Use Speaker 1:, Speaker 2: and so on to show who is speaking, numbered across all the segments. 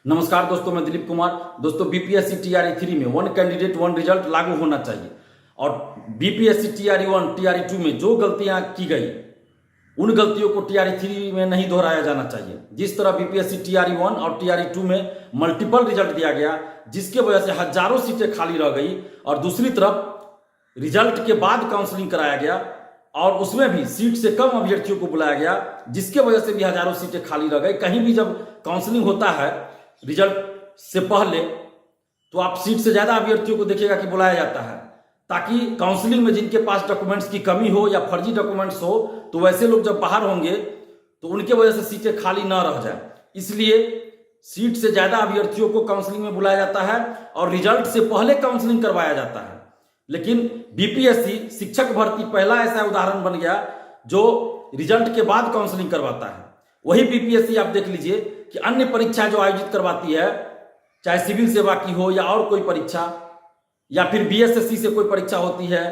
Speaker 1: नमस्कार दोस्तों, मैं दिलीप कुमार। दोस्तों, बीपीएससी टीआरई 3 में वन कैंडिडेट वन रिजल्ट लागू होना चाहिए और बीपीएससी टीआरई 1 टीआरई 2 में जो गलतियां की गई उन गलतियों को टीआरई 3 में नहीं दोहराया जाना चाहिए। जिस तरह बीपीएससी टीआरई 1 और टीआरई 2 में मल्टीपल रिजल्ट दिया गया, जिसके वजह से हजारों सीटें खाली रह गई, और दूसरी तरफ रिजल्ट के बाद काउंसलिंग कराया गया और उसमें भी सीट से कम अभ्यर्थियों को बुलाया गया, जिसके वजह से भी हजारों सीटें खाली रह गई। कहीं भी जब काउंसलिंग होता है रिजल्ट से पहले, तो आप सीट से ज्यादा अभ्यर्थियों को देखिएगा कि बुलाया जाता है, ताकि काउंसलिंग में जिनके पास डॉक्यूमेंट्स की कमी हो या फर्जी डॉक्यूमेंट्स हो, तो वैसे लोग जब बाहर होंगे तो उनके वजह से सीटें खाली ना रह जाए। इसलिए सीट से ज्यादा अभ्यर्थियों को काउंसलिंग में बुलाया जाता है और रिजल्ट से पहले काउंसलिंग करवाया जाता है। लेकिन बीपीएससी शिक्षक भर्ती पहला ऐसा उदाहरण बन गया जो रिजल्ट के बाद काउंसलिंग करवाता है। वही बीपीएससी आप देख लीजिए कि अन्य परीक्षा जो आयोजित करवाती है, चाहे सिविल सेवा की हो या और कोई परीक्षा, या फिर बीएसएससी से कोई परीक्षा होती है,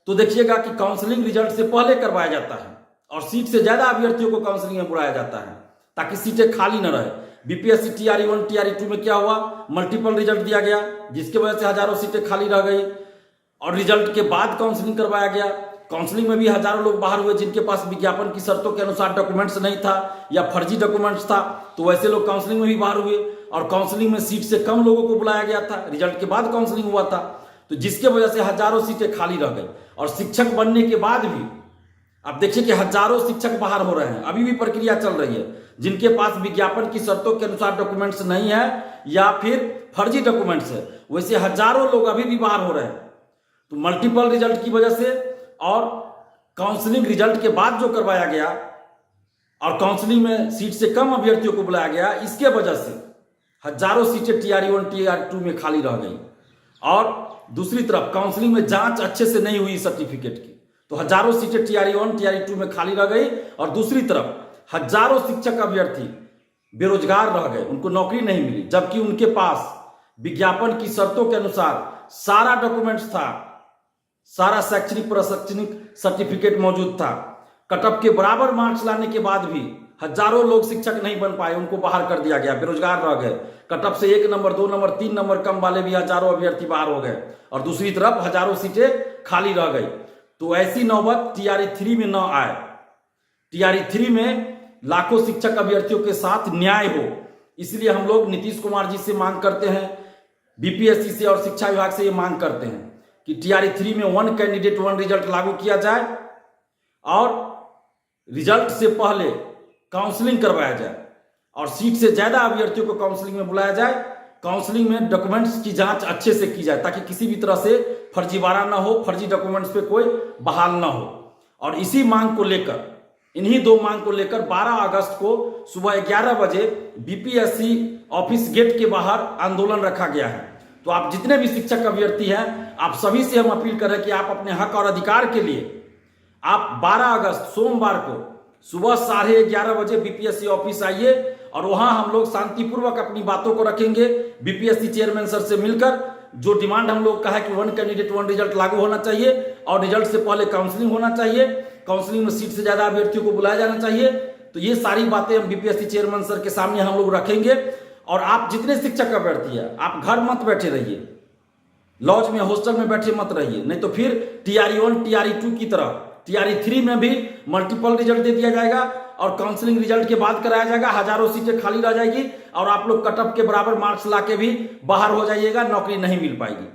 Speaker 1: तो देखिएगा कि काउंसलिंग रिजल्ट से पहले करवाया जाता है और सीट से ज्यादा अभ्यर्थियों को काउंसलिंग में बुलाया जाता है ताकि सीटें खाली न रहे। बीपीएससी टीआरई 1 टीआरई 2 में क्या हुआ, मल्टीपल रिजल्ट दिया गया, जिसकी वजह से हजारों सीटें खाली रह गई और रिजल्ट के बाद काउंसलिंग करवाया गया। काउंसलिंग में भी हजारों लोग बाहर हुए जिनके पास विज्ञापन की शर्तों के अनुसार डॉक्यूमेंट्स नहीं था या फर्जी डॉक्यूमेंट्स था, तो वैसे लोग काउंसलिंग में भी बाहर हुए और काउंसलिंग में सीट से कम लोगों को बुलाया गया था, रिजल्ट के बाद काउंसलिंग हुआ था, तो जिसके वजह से हजारों सीटें खाली रह गई। और शिक्षक बनने के बाद भी आप देखिए कि हजारों शिक्षक बाहर हो रहे हैं, अभी भी प्रक्रिया चल रही है। जिनके पास विज्ञापन की शर्तों के अनुसार डॉक्यूमेंट्स नहीं है या फिर फर्जी डॉक्यूमेंट्स है, वैसे हजारों लोग अभी भी बाहर हो रहे हैं। तो मल्टीपल रिजल्ट की वजह से और काउंसलिंग रिजल्ट के बाद जो करवाया गया और काउंसलिंग में सीट से कम अभ्यर्थियों को बुलाया गया, इसके वजह से हजारों सीटें टीआरई 1 टीआरई 2 में खाली रह गई। और दूसरी तरफ काउंसलिंग में जांच अच्छे से नहीं हुई सर्टिफिकेट की, तो हजारों सीटें टीआरई 1 टीआरई 2 में खाली रह गई और दूसरी तरफ हजारों शिक्षक अभ्यर्थी बेरोजगार रह गए, उनको नौकरी नहीं मिली, जबकि उनके पास विज्ञापन की शर्तों के अनुसार सारा डॉक्यूमेंट्स था, सारा शैक्षणिक प्रशैक्षणिक सर्टिफिकेट मौजूद था। कटअप के बराबर मार्क्स लाने के बाद भी हजारों लोग शिक्षक नहीं बन पाए, उनको बाहर कर दिया गया, बेरोजगार रह गए। कटअप से 1 नंबर 2 नंबर 3 नंबर कम वाले भी हजारों अभ्यर्थी बाहर हो गए और दूसरी तरफ हजारों सीटें खाली रह गई। तो ऐसी नौबत टीआरई 3 में न आए। टीआरई 3 में लाखों शिक्षक अभ्यर्थियों के साथ न्याय हो, इसलिए हम लोग नीतीश कुमार जी से मांग करते हैं, बीपीएससी से और शिक्षा विभाग से ये मांग करते हैं कि टीआरई 3 में वन कैंडिडेट वन रिजल्ट लागू किया जाए और रिजल्ट से पहले काउंसलिंग करवाया जाए और सीट से ज्यादा अभ्यर्थियों को काउंसलिंग में बुलाया जाए। काउंसलिंग में डॉक्यूमेंट्स की जांच अच्छे से की जाए ताकि किसी भी तरह से फर्जीवाड़ा ना हो, फर्जी डॉक्यूमेंट्स पे कोई बहाल ना हो। और इसी मांग को लेकर, इन्हीं 2 मांग को लेकर 12 अगस्त को सुबह 11 बजे बीपीएससी ऑफिस गेट के बाहर आंदोलन रखा गया है। तो आप जितने भी शिक्षक अभ्यर्थी हैं, आप सभी से हम अपील कर रहे हैं कि आप अपने हक और अधिकार के लिए आप 12 अगस्त सोमवार को सुबह 11:30 बजे बीपीएससी ऑफिस आइए और वहां हम लोग शांतिपूर्वक अपनी बातों को रखेंगे। बीपीएससी चेयरमैन सर से मिलकर जो डिमांड हम लोग का है कि वन कैंडिडेट वन रिजल्ट लागू होना चाहिए और रिजल्ट से पहले काउंसलिंग होना चाहिए, काउंसलिंग में सीट से ज्यादा अभ्यर्थियों को बुलाया जाना चाहिए, तो ये सारी बातें हम बीपीएससी चेयरमैन सर के सामने हम लोग रखेंगे। और आप जितने शिक्षक अभ्यर्थी है, आप घर मत बैठे रहिए, लॉज में हॉस्टल में बैठे मत रहिए, नहीं तो फिर टीआरई 1 टीआरई 2 की तरह टीआरई 3 में भी मल्टीपल रिजल्ट दे दिया जाएगा और काउंसलिंग रिजल्ट के बाद कराया जाएगा, हजारों सीटें खाली रह जाएगी और आप लोग कटअप के बराबर मार्क्स लाके भी बाहर हो जाइएगा, नौकरी नहीं मिल पाएगी।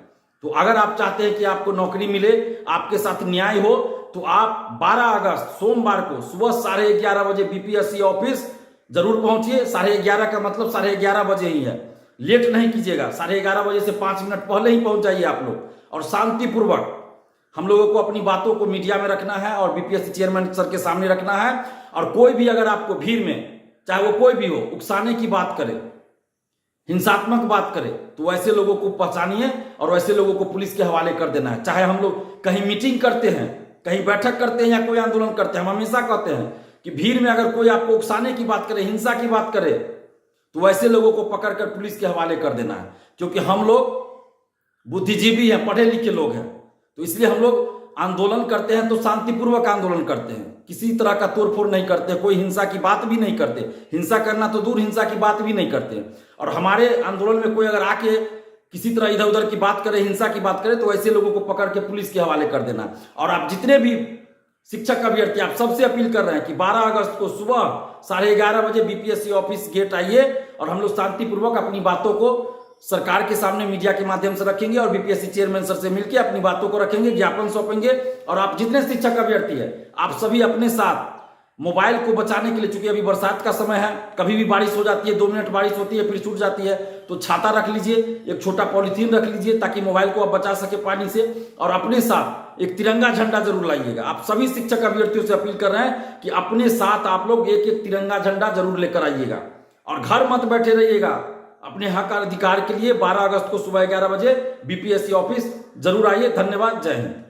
Speaker 1: तो अगर आप चाहते हैं कि आपको नौकरी मिले, आपके साथ न्याय हो, तो आप 12 अगस्त सोमवार को सुबह 11:30 बजे बीपीएससी ऑफिस जरूर पहुंचिए। 11:30 का मतलब 11:30 बजे ही है, लेट नहीं कीजिएगा। 11:30 बजे से 5 मिनट पहले ही पहुंच जाइए आप लोग और शांतिपूर्वक हम लोगों को अपनी बातों को मीडिया में रखना है और बीपीएससी चेयरमैन सर के सामने रखना है। और कोई भी अगर आपको भीड़ में, चाहे वो कोई भी हो, उकसाने की बात करे, हिंसात्मक बात करे, तो वैसे लोगों को पहचानिए और वैसे लोगों को पुलिस के हवाले कर देना है। चाहे हम लोग कहीं मीटिंग करते हैं, कहीं बैठक करते हैं या कोई आंदोलन करते हैं, हम हमेशा कहते हैं कि भीड़ में अगर कोई आपको उकसाने की बात करे, हिंसा की बात करे, तो वैसे लोगों को पकड़कर पुलिस के हवाले कर देना है। क्योंकि हम लोग बुद्धिजीवी हैं, पढ़े लिखे लोग हैं, तो इसलिए हम लोग आंदोलन करते हैं तो शांतिपूर्वक आंदोलन करते हैं, किसी तरह का तोड़फोड़ नहीं करते, कोई हिंसा की बात भी नहीं करते, हिंसा करना तो दूर, हिंसा की बात भी नहीं करते। और हमारे आंदोलन में कोई अगर आके किसी तरह इधर उधर की बात करे, हिंसा की बात करे, तो ऐसे लोगों को पकड़ के पुलिस के हवाले कर देना। और आप जितने भी शिक्षक अभ्यर्थी, आप सबसे अपील कर रहे हैं कि 12 अगस्त को सुबह 11:30 बजे बीपीएससी ऑफिस गेट आइए और हम लोग शांतिपूर्वक अपनी बातों को सरकार के सामने मीडिया के माध्यम से रखेंगे और बीपीएससी चेयरमैन सर से मिलकर अपनी बातों को रखेंगे, ज्ञापन सौंपेंगे। और आप जितने शिक्षक अभ्यर्थी हैं, आप सभी अपने साथ मोबाइल को बचाने के लिए, चूंकि अभी बरसात का समय है, कभी भी बारिश हो जाती है, 2 मिनट बारिश होती है फिर छूट जाती है, तो छाता रख लीजिए, एक छोटा पॉलिथीन रख लीजिए ताकि मोबाइल को आप बचा सके पानी से। और अपने साथ एक तिरंगा झंडा जरूर लाइएगा। आप सभी शिक्षक अभ्यर्थियों से अपील कर रहे हैं कि अपने साथ आप लोग एक एक तिरंगा झंडा जरूर लेकर आइएगा और घर मत बैठे रहिएगा। अपने हक अधिकार के लिए 12 अगस्त को सुबह 11 बजे बीपीएससी ऑफिस जरूर आइए। धन्यवाद। जय हिंद।